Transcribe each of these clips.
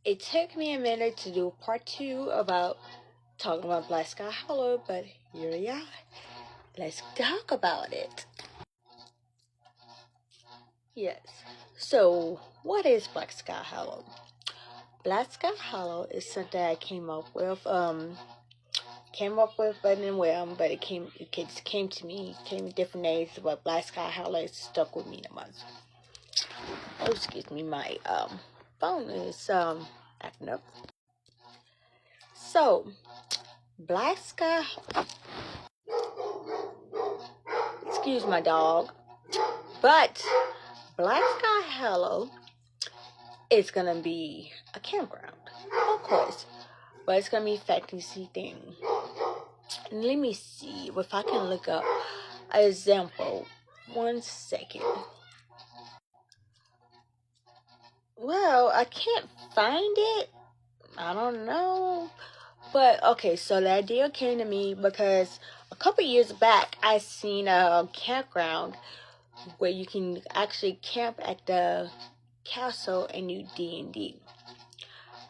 It took me a minute to do part two about talking about Black Sky Hollow, but here we are. Let's talk about it. Yes. So, what is Black Sky Hollow? Black Sky Hollow is something I came up with but in well, but it came to me, came in different names, but Black Sky Hollow is stuck with me the most. Oh, excuse me, my phone is acting up. So, Black Sky, excuse my dog, but Black Sky Hollow is gonna be a campground, of course, but it's gonna be fantasy thing. Let me see if I can look up an example. 1 second. Well, I can't find it. I don't know. But okay, so the idea came to me because a couple years back I seen a campground where you can actually camp at the castle and do D&D.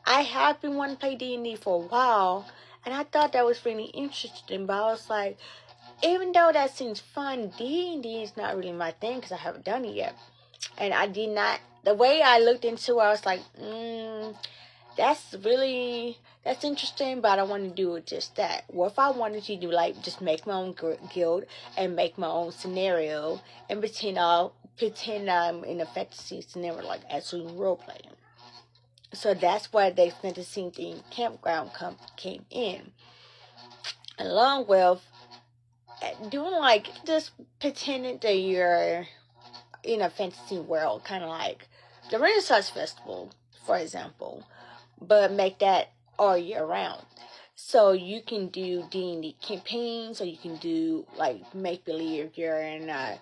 I have been wanting to play D&D for a while, and I thought that was really interesting, but I was like, even though that seems fun, D&D is not really my thing because I haven't done it yet. And I did not, the way I looked into it, I was like, that's interesting, but I don't want to do it just that. What if I wanted to do, like, just make my own guild and make my own scenario and pretend I'm in a fantasy scenario, like actually role playing. So that's why the fantasy themed campground came in, along with doing like just pretending that you're in a fantasy world, kind of like the Renaissance Festival, for example, but make that all year round. So you can do D&D campaigns, or you can do like make believe you're in a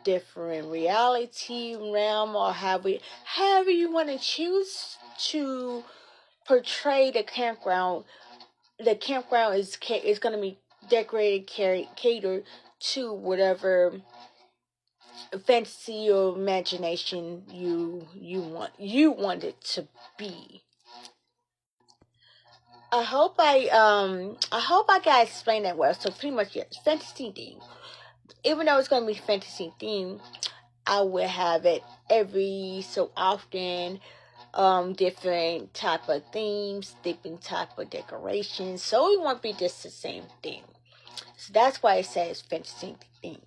different reality realm, or however you want to choose to portray the campground. The campground is going to be decorated, catered to whatever fantasy or imagination you want it to be. I hope I can explain that well. So pretty much, yes, fantasy theme. Even though it's gonna be fantasy theme, I will have it every so often, different type of themes, different type of decorations, so it won't be just the same thing. So that's why it says fantasy theme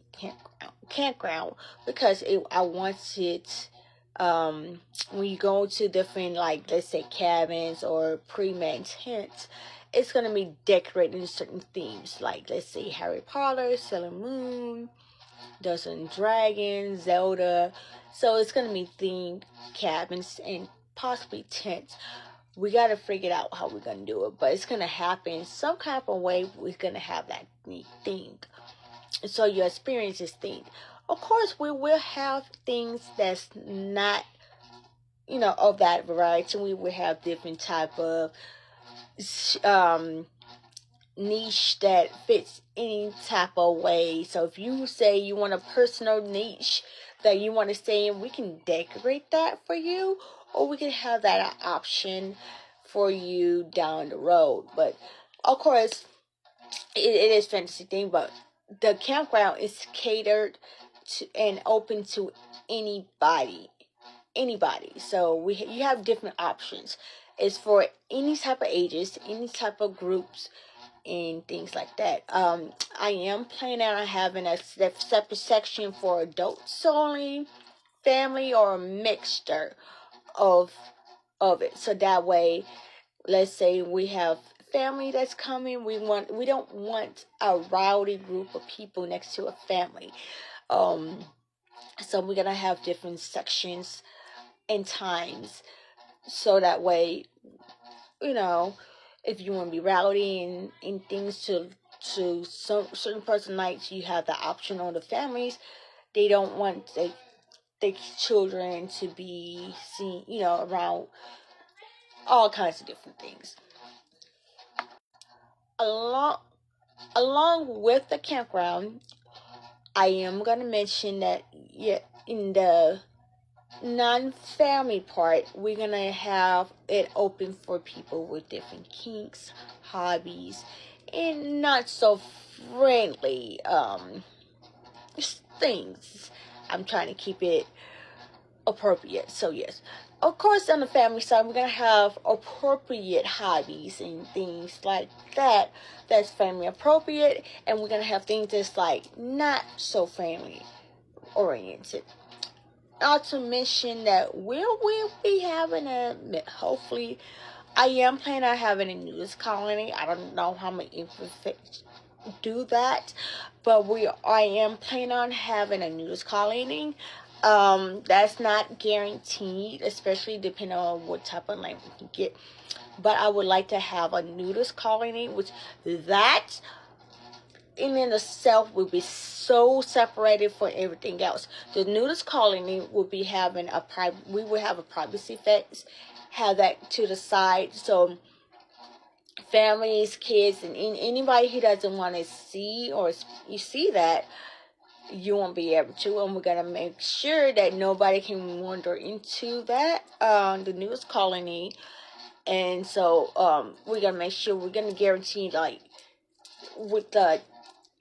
campground, because I want it, when you go to different, like, let's say cabins or pre-made tents, it's going to be decorated in certain themes, like, let's say Harry Potter, Sailor Moon, Dungeons and Dragons, Zelda. So it's going to be themed cabins and possibly tents. We got to figure out how we're going to do it, but it's going to happen some kind of way. We're going to have that themed, so your experience is themed. Of course, we will have things that's not, of that variety. We will have different type of niche that fits any type of way. So if you say you want a personal niche that you want to stay in, we can decorate that for you, or we can have that option for you down the road. But of course, it is fantasy thing, but the campground is catered to and open to anybody. So you have different options. It's for any type of ages, any type of groups, and things like that. I am planning on having a separate section for adults only, family, or a mixture of it. So that way, let's say we have family that's coming, we don't want a rowdy group of people next to a family. So we're gonna have different sections and times, so that way, you know, if you want to be rowdy and things to some certain person nights, you have the option on the families. They don't want the children to be seen, around all kinds of different things. Along along with the campground, I am gonna mention that, yeah, in the non-family part, we're gonna have it open for people with different kinks, hobbies, and not so friendly things. I'm trying to keep it appropriate. So yes, of course, on the family side, we're gonna have appropriate hobbies and things like that. That's family appropriate, and we're gonna have things that's like not so family oriented. Not to mention that we'll be having a, hopefully, I am planning on having a nudist colony. I don't know how many do that, but I am planning on having a nudist colony. That's not guaranteed, especially depending on what type of land we can get. But I would like to have a nudist colony, which that in itself will be so separated from everything else. The nudist colony will be having a private. We will have a privacy fence, have that to the side, so families, kids, and anybody who doesn't want to see or you see that, you won't be able to. And we're gonna make sure that nobody can wander into that the newest colony. And so we're gonna make sure, we're gonna guarantee like with the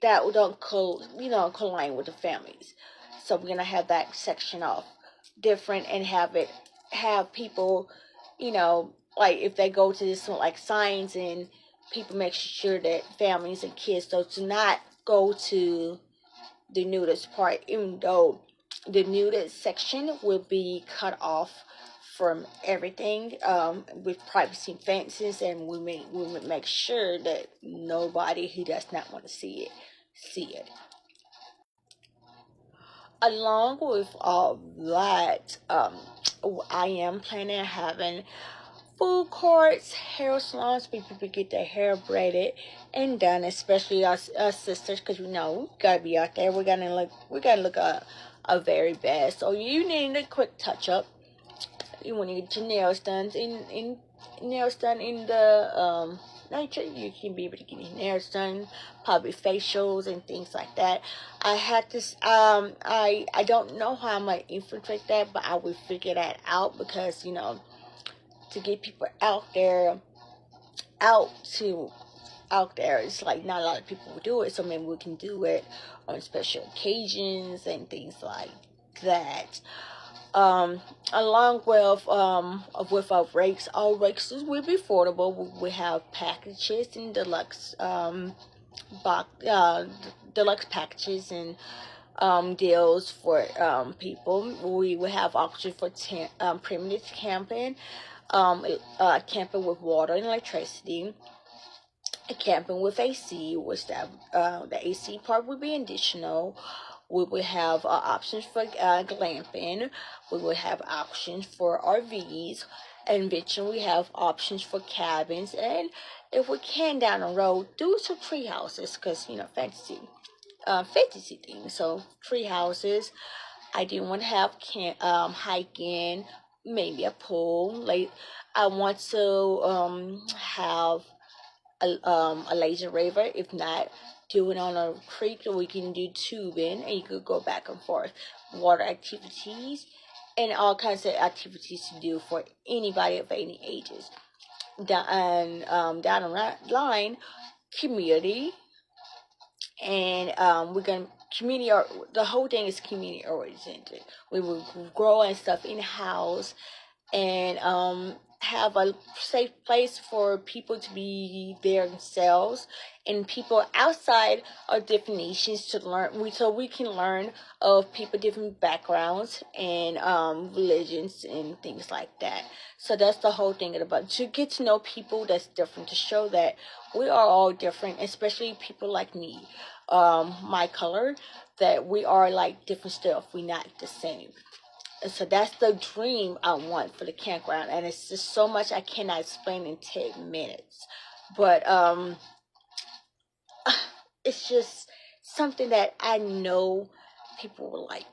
that we don't collide with the families. So we're gonna have that section off different and have people, like if they go to this like signs, and people make sure that families and kids do not go to the nudist part, even though the nudist section will be cut off from everything with privacy fences, and we make sure that nobody who does not want to see it. Along with all that, I am planning on having food courts, hair salons, where people get their hair braided and done, especially us sisters, because we gotta be out there. We gotta look a very best. So you need a quick touch up. You want to get your nails done in the nature. You can be able to get your nails done, probably facials and things like that. I had this I don't know how I'm gonna infiltrate that, but I will figure that out, because to get people out there, it's like not a lot of people will do it, so maybe we can do it on special occasions and things like that. Along with our rates, all rates will be affordable. We have packages and deluxe packages and deals for people. We will have options for primitive camping, camping with water and electricity, camping with AC, which the AC part would be additional. We will have options for glamping. We will have options for RVs. And eventually we have options for cabins. And if we can down the road, do some tree houses, because fantasy things. So tree houses. I do want to have hiking, maybe a pool. Like I want to have a laser raver. If not, do it on a creek, or we can do tubing, and you could go back and forth. Water activities, and all kinds of activities to do for anybody of any ages. Down the line, community, and we're gonna community. The whole thing is community oriented. We will grow and stuff in house, and have a safe place for people to be themselves, and people outside of different nations to learn. So we can learn of people different backgrounds and religions and things like that. So that's the whole thing about, to get to know people that's different, to show that we are all different, especially people like me, my color, that we are like different stuff. We're not the same. So that's the dream I want for the campground, and it's just so much I cannot explain in 10 minutes. But it's just something that I know people will like.